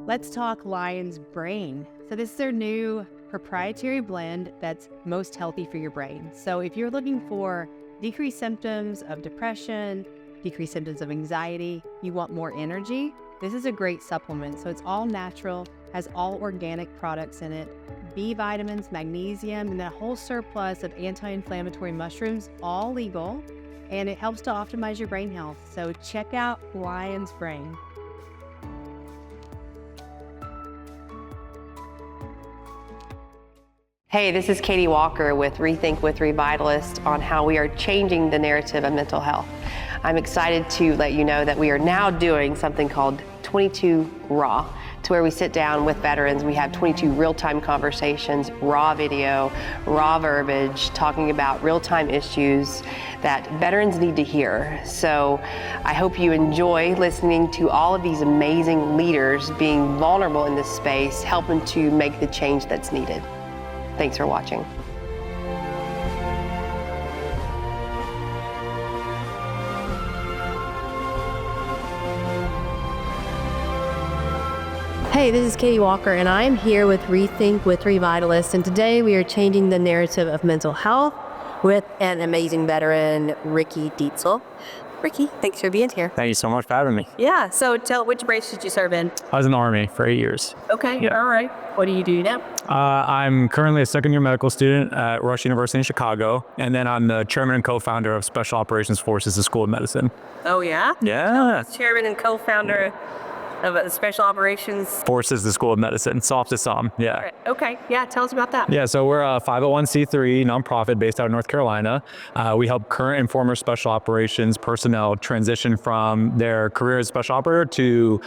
Let's talk Lion's Brain. So this is their new proprietary blend that's most healthy for your brain. So if you're looking for decreased symptoms of depression, decreased symptoms of anxiety, you want more energy, this is a great supplement. So it's all natural, has all organic products in it, B vitamins, magnesium, and a whole surplus of anti-inflammatory mushrooms, all legal, and it helps to optimize your brain health. So check out Lion's Brain. Hey, this is Katie Walker with Rethink with Revitalist on how we are changing the narrative of mental health. I'm excited to let you know that we are now doing something called 22 Raw, to where we sit down with veterans. We have 22 real-time conversations, raw video, raw verbiage, talking about real-time issues that veterans need to hear. So I hope you enjoy listening to all of these amazing leaders being vulnerable in this space, helping to make the change that's needed. Thanks for watching. Hey, this is Katie Walker, and I'm here with Rethink with Revitalist, and today we are changing the narrative of mental health with an amazing veteran, Ricky Ditzel. Ricky, thanks for being here. Thank you so much for having me. Yeah, so which branch did you serve in? I was in the Army for 8 years. Okay, Yeah. all right. What do you do now? I'm currently a second-year medical student at Rush University in Chicago, and then I'm the chairman and co-founder of Special Operations Forces, the School of Medicine. Oh, yeah? Yeah. Chairman and co-founder of Special Operations. Forces, the School of Medicine, soft to some, yeah. All right. Okay, yeah, tell us about that. Yeah, so we're a 501c3 nonprofit based out of North Carolina. We help current and former special operations personnel transition from their career as special operator to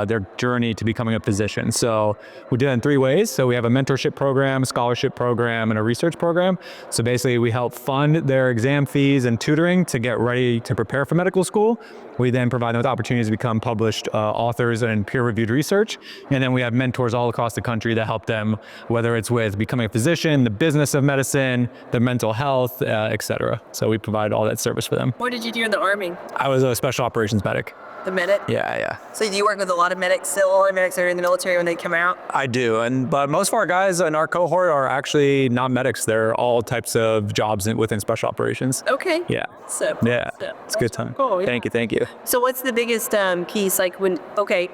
their journey to becoming a physician. So we do it in 3 ways. So we have a mentorship program, a scholarship program, and a research program. So basically we help fund their exam fees and tutoring to get ready to prepare for medical school. We then provide them with opportunities to become published authors and peer-reviewed research. And then we have mentors all across the country that help them, whether it's with becoming a physician, the business of medicine, the mental health, et cetera. So we provide all that service for them. What did you do in the Army? I was a special operations medic. The medic? Yeah. So do you work with a lot of medics, still all the medics that are in the military when they come out? I do, but most of our guys in our cohort are actually not medics. They're all types of jobs within special operations. Okay. Yeah. So Yeah, it's a good time. Cool, yeah. Thank you. So what's the biggest keys? Like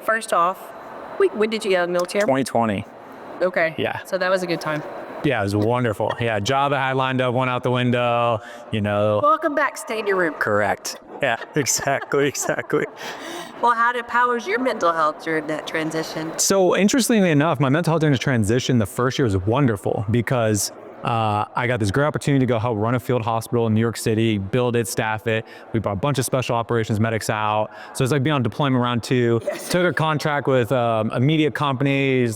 first off, when did you get out of the military? 2020. Okay. Yeah. So that was a good time. Yeah, it was wonderful. Yeah, job I had lined up went out the window, Welcome back, stay in your room. Correct. Yeah, exactly. Well, how was your mental health during that transition? So interestingly enough, my mental health during the transition, the first year was wonderful because I got this great opportunity to go help run a field hospital in New York City, build it, staff it. We brought a bunch of special operations medics out. So it's like being on deployment round 2. Yes. Took a contract with a media company,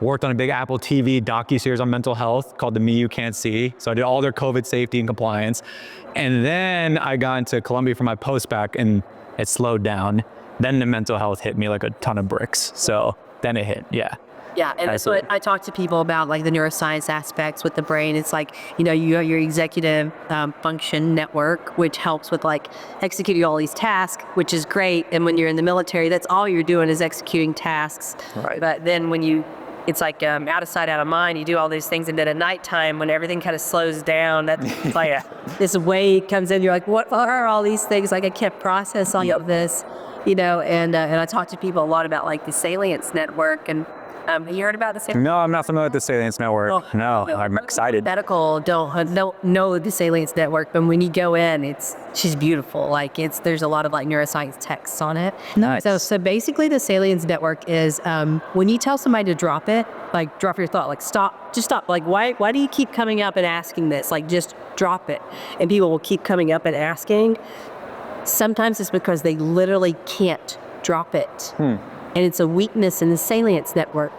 worked on a big Apple TV docuseries on mental health called The Me You Can't See. So I did all their COVID safety and compliance. And then I got into Columbia for my post-bac and it slowed down. Then the mental health hit me like a ton of bricks. So then it hit, yeah. Yeah, and that's what I talk to people about, like the neuroscience aspects with the brain. It's like, you have your executive function network, which helps with executing all these tasks, which is great. And when you're in the military, that's all you're doing is executing tasks. Right. But then it's like out of sight, out of mind. You do all these things, and then at nighttime, when everything kind of slows down, that's like this wave comes in. You're like, what are all these things? Like I can't process all of this, And I talk to people a lot about the Salience network and. Have you heard about the Salience? No, I'm not familiar with the Salience Network. No, I'm excited. Medical don't know the Salience Network, but when you go in, she's beautiful. There's a lot of neuroscience texts on it. Nice. So basically, the Salience Network is when you tell somebody to drop it, drop your thought, stop, just stop. Why do you keep coming up and asking this? Just drop it, and people will keep coming up and asking. Sometimes it's because they literally can't drop it. And it's a weakness in the Salience Network.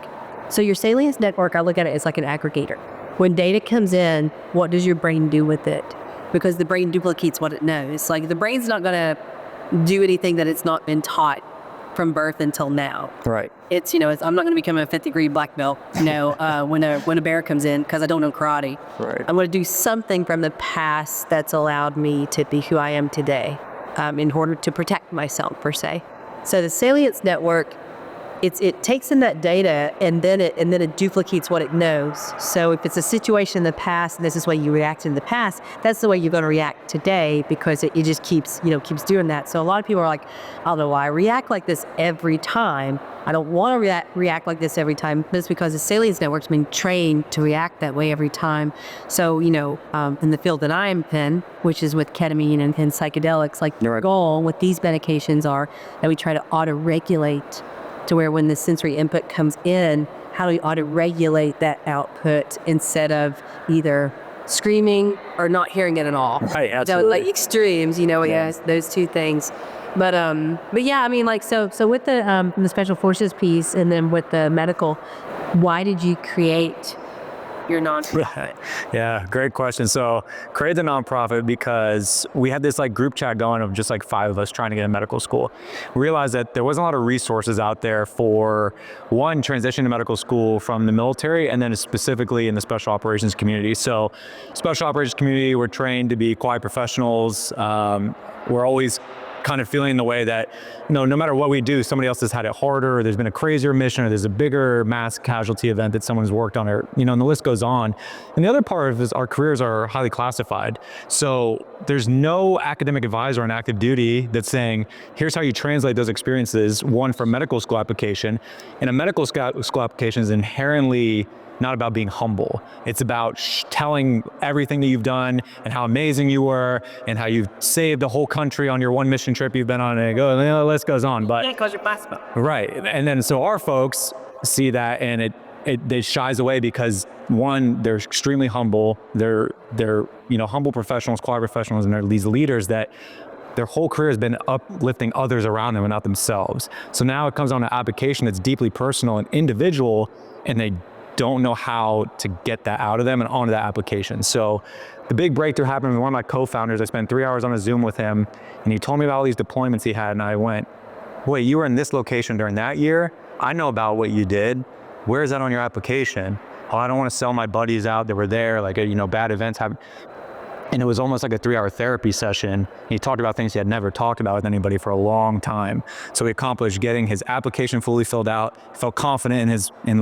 So your Salience Network, I look at it as like an aggregator. When data comes in, what does your brain do with it? Because the brain duplicates what it knows. The brain's not gonna do anything that it's not been taught from birth until now. Right. I'm not gonna become a 5th degree black belt, when a bear comes in, because I don't know karate. Right. I'm gonna do something from the past that's allowed me to be who I am today, in order to protect myself, per se. So the Salience Network it takes in that data and then it duplicates what it knows. So if it's a situation in the past and this is the way you reacted in the past, that's the way you're going to react today, because it just keeps doing that. So a lot of people are like, I don't know why I react like this every time. I don't want to react like this every time, but it's because the Salience Network's been trained to react that way every time. So, in the field that I'm in, which is with ketamine and psychedelics, like our goal with these medications are that we try to auto-regulate to where when the sensory input comes in, how do we auto-regulate that output instead of either screaming or not hearing it at all. Right, absolutely. Like extremes, yes, those two things. But yeah, I mean, like, so with the special forces piece and then with the medical, why did you create your nonprofit? Yeah, great question. So created the nonprofit because we had this like group chat going of just like 5 of us trying to get in medical school. We realized that there wasn't a lot of resources out there for one, transition to medical school from the military, and then specifically in the special operations community. So special operations community, we're trained to be quiet professionals. We're always kind of feeling the way that, no matter what we do, somebody else has had it harder, or there's been a crazier mission, or there's a bigger mass casualty event that someone's worked on, or, and the list goes on. And the other part of is our careers are highly classified. So there's no academic advisor on active duty that's saying, here's how you translate those experiences, one for medical school application. And a medical school application is inherently not about being humble. It's about telling everything that you've done and how amazing you were and how you've saved the whole country on your one mission trip you've been on, and the list goes on. But Yeah, because you're possible. right, and then so our folks see that and they shies away because one, they're extremely humble. They're humble professionals, quiet professionals, and they're these leaders that their whole career has been uplifting others around them and not themselves. So now it comes on an application that's deeply personal and individual, and they don't know how to get that out of them and onto that application. So the big breakthrough happened with one of my co-founders. I spent 3 hours on a Zoom with him, and he told me about all these deployments he had, and I went, wait, you were in this location during that year? I know about what you did. Where is that on your application? Oh, I don't want to sell my buddies out that were there, like, bad events happen. And it was almost like a 3-hour therapy session. He talked about things he had never talked about with anybody for a long time. So he accomplished getting his application fully filled out, felt confident in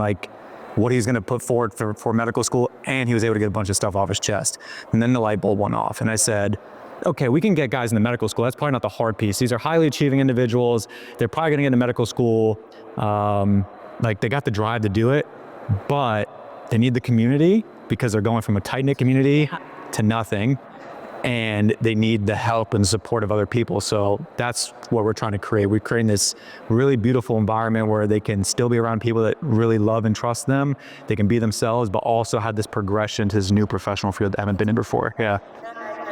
what he's going to put forward for medical school, and he was able to get a bunch of stuff off his chest. And then the light bulb went off, and I said, okay, we can get guys into medical school. That's probably not the hard piece. These are highly achieving individuals. They're probably going to get into medical school. They got the drive to do it, but they need the community because they're going from a tight-knit community to nothing, and they need the help and support of other people. So that's what we're trying to create. We're creating this really beautiful environment where they can still be around people that really love and trust them. They can be themselves, but also have this progression to this new professional field they haven't been in before. Yeah.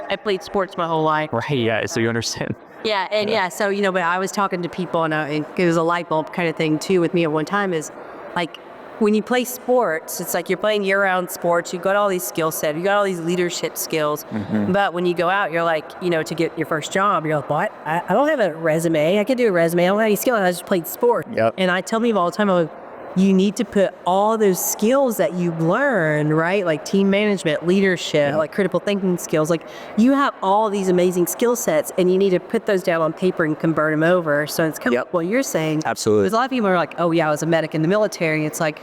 I played sports my whole life. Right, yeah, so you understand. Yeah, and so, but I was talking to people, and it was a light bulb kind of thing too with me at one time, is like, when you play sports, it's like you're playing year-round sports. You got all these skill sets. You got all these leadership skills. Mm-hmm. But when you go out, you're like, to get your first job, you're like, what? I don't have a resume. I can do a resume. I don't have any skill. I just played sport. Yep. And I tell people all the time, you need to put all those skills that you learn, right? Like team management, leadership, like critical thinking skills. Like you have all these amazing skill sets, and you need to put those down on paper and convert them over. So it's kind of what you're saying. Absolutely. Because a lot of people are like, oh yeah, I was a medic in the military. It's like,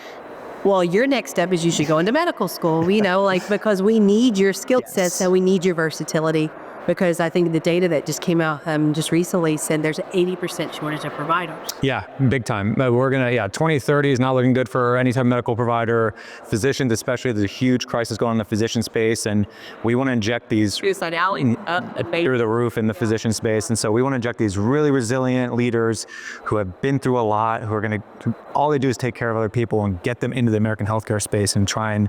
well, your next step is you should go into medical school, because we need your skill sets and we need your versatility. Because I think the data that just came out just recently said there's an 80% shortage of providers. Yeah, big time. We're going to, 2030 is not looking good for any type of medical provider. Physicians especially, there's a huge crisis going on in the physician space, and we want to inject these suicidality through the roof in the physician space. And so we want to inject these really resilient leaders who have been through a lot, who are going to, all they do is take care of other people and get them into the American healthcare space and try and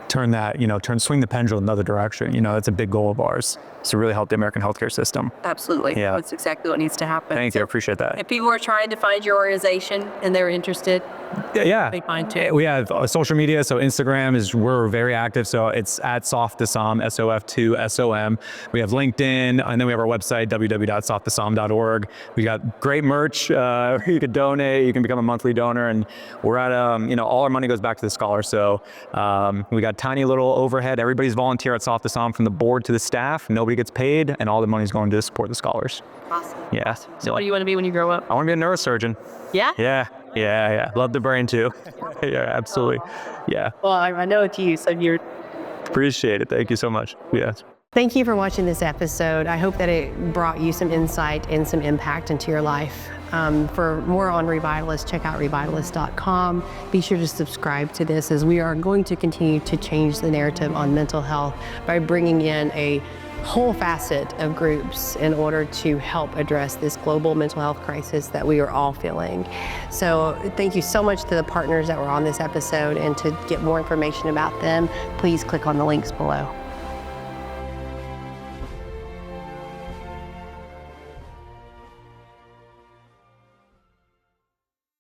turn that, swing the pendulum another direction. That's a big goal of ours, is to really help the American healthcare system. Absolutely. Yeah. That's exactly what needs to happen. Thank you. I appreciate that. If people are trying to find your organization and they're interested, they find too. We have social media, so Instagram we're very active, so it's at SOF2SOM, SOF2SOM. We have LinkedIn, and then we have our website, www.sof2som.org. We got great merch. You can donate, you can become a monthly donor, and we're at, all our money goes back to the scholars. So we got tiny little overhead. Everybody's volunteer at SOF2SOM, from the board to the staff. Nobody gets paid, and all the money's going to support the scholars. Awesome. Yeah. So what do you want to be when you grow up? I want to be a neurosurgeon. Yeah? Yeah. Yeah. Love the brain too. Yeah, absolutely. Yeah. Well, I know it's you, so you're. Appreciate it. Thank you so much. Yes. Thank you for watching this episode. I hope that it brought you some insight and some impact into your life. For more on Revitalist, check out revitalist.com. Be sure to subscribe to this, as we are going to continue to change the narrative on mental health by bringing in a whole facet of groups in order to help address this global mental health crisis that we are all feeling. So thank you so much to the partners that were on this episode, and to get more information about them, please click on the links below.